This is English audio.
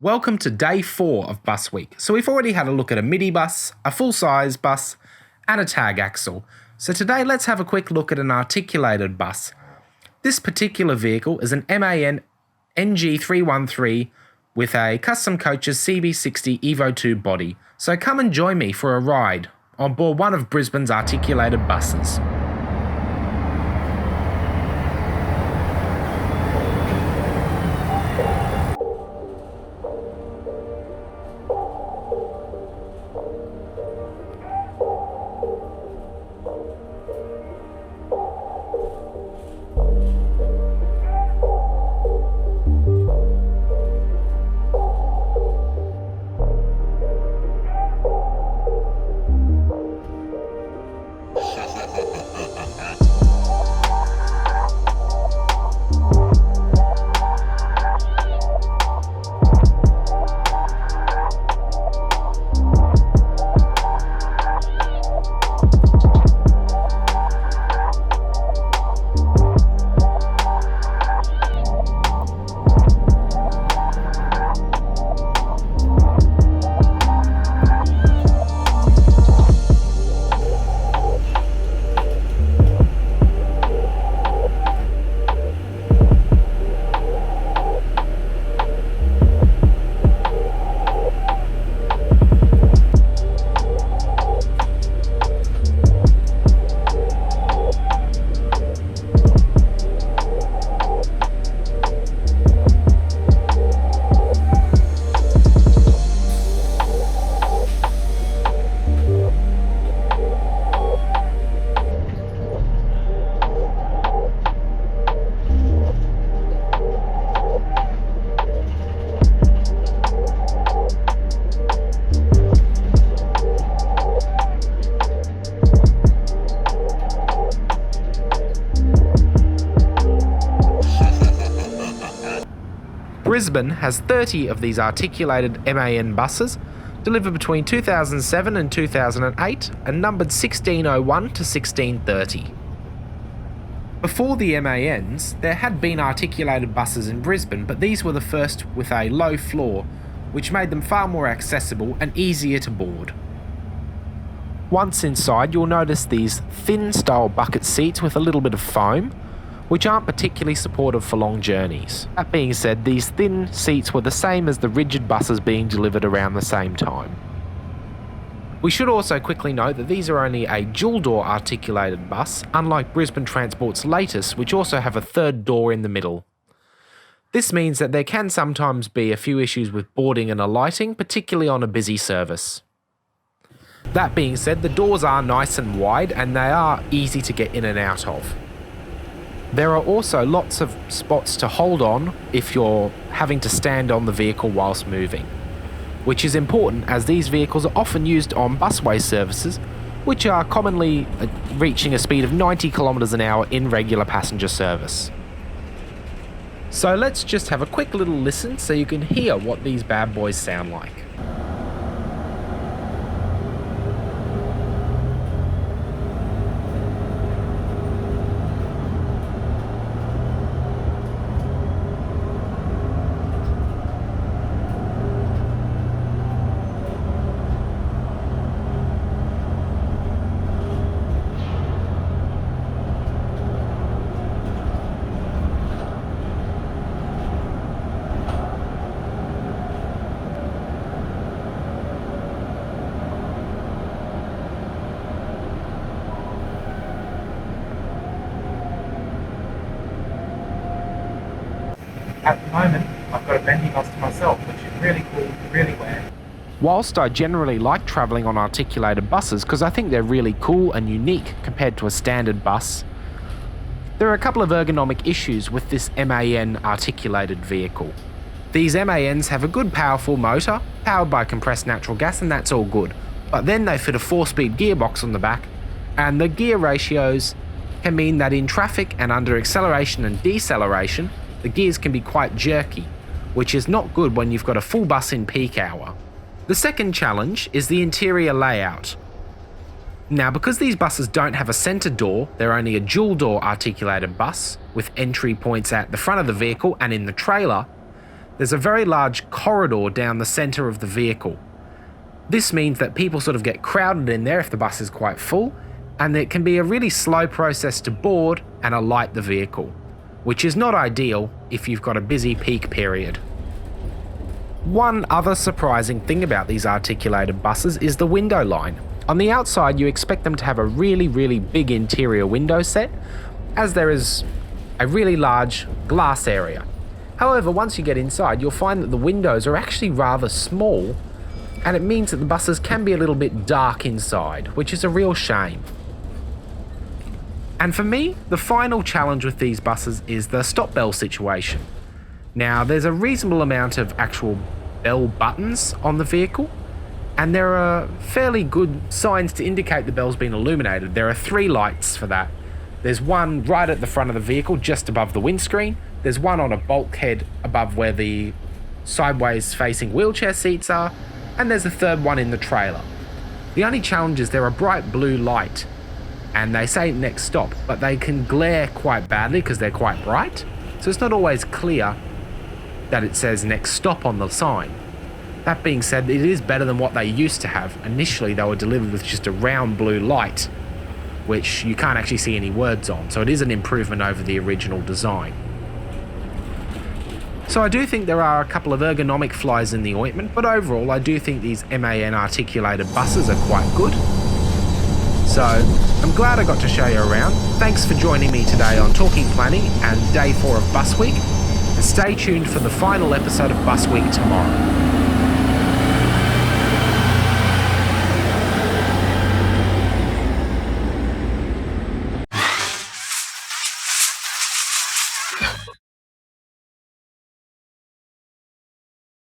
Welcome to day 4 of Busweek. So we've already had a look at a Midi-bus, a full-size bus, and a tag axle. So today let's have a quick look at an articulated bus. This particular vehicle is an MAN NG313 with a Custom Coaches CB60 Evo 2 body. So come and join me for a ride on board one of Brisbane's articulated buses. Brisbane has 30 of these articulated MAN buses, delivered between 2007 and 2008 and numbered 1601 to 1630. Before the MANs, there had been articulated buses in Brisbane, but these were the first with a low floor, which made them far more accessible and easier to board. Once inside, you'll notice these thin style bucket seats with a little bit of foam, which aren't particularly supportive for long journeys. That being said, these thin seats were the same as the rigid buses being delivered around the same time. We should also quickly note that these are only a dual-door articulated bus, unlike Brisbane Transport's latest, which also have a third door in the middle. This means that there can sometimes be a few issues with boarding and alighting, particularly on a busy service. That being said, the doors are nice and wide and they are easy to get in and out of. There are also lots of spots to hold on if you're having to stand on the vehicle whilst moving, which is important as these vehicles are often used on busway services, which are commonly reaching a speed of 90 kilometers an hour in regular passenger service. So let's just have a quick little listen so you can hear what these bad boys sound like. At the moment, I've got a Midi-bus to myself, which is really cool, really weird. Whilst I generally like travelling on articulated buses because I think they're really cool and unique compared to a standard bus, there are a couple of ergonomic issues with this MAN articulated vehicle. These MANs have a good powerful motor, powered by compressed natural gas, and that's all good. But then they fit a 4-speed gearbox on the back, and the gear ratios can mean that in traffic and under acceleration and deceleration, the gears can be quite jerky, which is not good when you've got a full bus in peak hour. The second challenge is the interior layout. Now, because these buses don't have a centre door, they're only a dual door articulated bus with entry points at the front of the vehicle and in the trailer, there's a very large corridor down the centre of the vehicle. This means that people sort of get crowded in there if the bus is quite full, and it can be a really slow process to board and alight the vehicle, which is not ideal if you've got a busy peak period. One other surprising thing about these articulated buses is the window line. On the outside, you expect them to have a really big interior window set, as there is a really large glass area. However, once you get inside, you'll find that the windows are actually rather small, and it means that the buses can be a little bit dark inside, which is a real shame. And for me, the final challenge with these buses is the stop bell situation. Now, there's a reasonable amount of actual bell buttons on the vehicle, and there are fairly good signs to indicate the bell's been illuminated. There are 3 lights for that. There's one right at the front of the vehicle, just above the windscreen. There's one on a bulkhead above where the sideways facing wheelchair seats are, and there's a third one in the trailer. The only challenge is they're a bright blue light, and they say next stop, but they can glare quite badly because they're quite bright, so it's not always clear that it says next stop on the sign. That being said, it is better than what they used to have. Initially, they were delivered with just a round blue light, which you can't actually see any words on, so it is an improvement over the original design. So I do think there are a couple of ergonomic flies in the ointment, but overall I do think these MAN articulated buses are quite good. So I'm glad I got to show you around. Thanks for joining me today on Talking Planning and Day 4 of Busweek, and stay tuned for the final episode of Busweek tomorrow.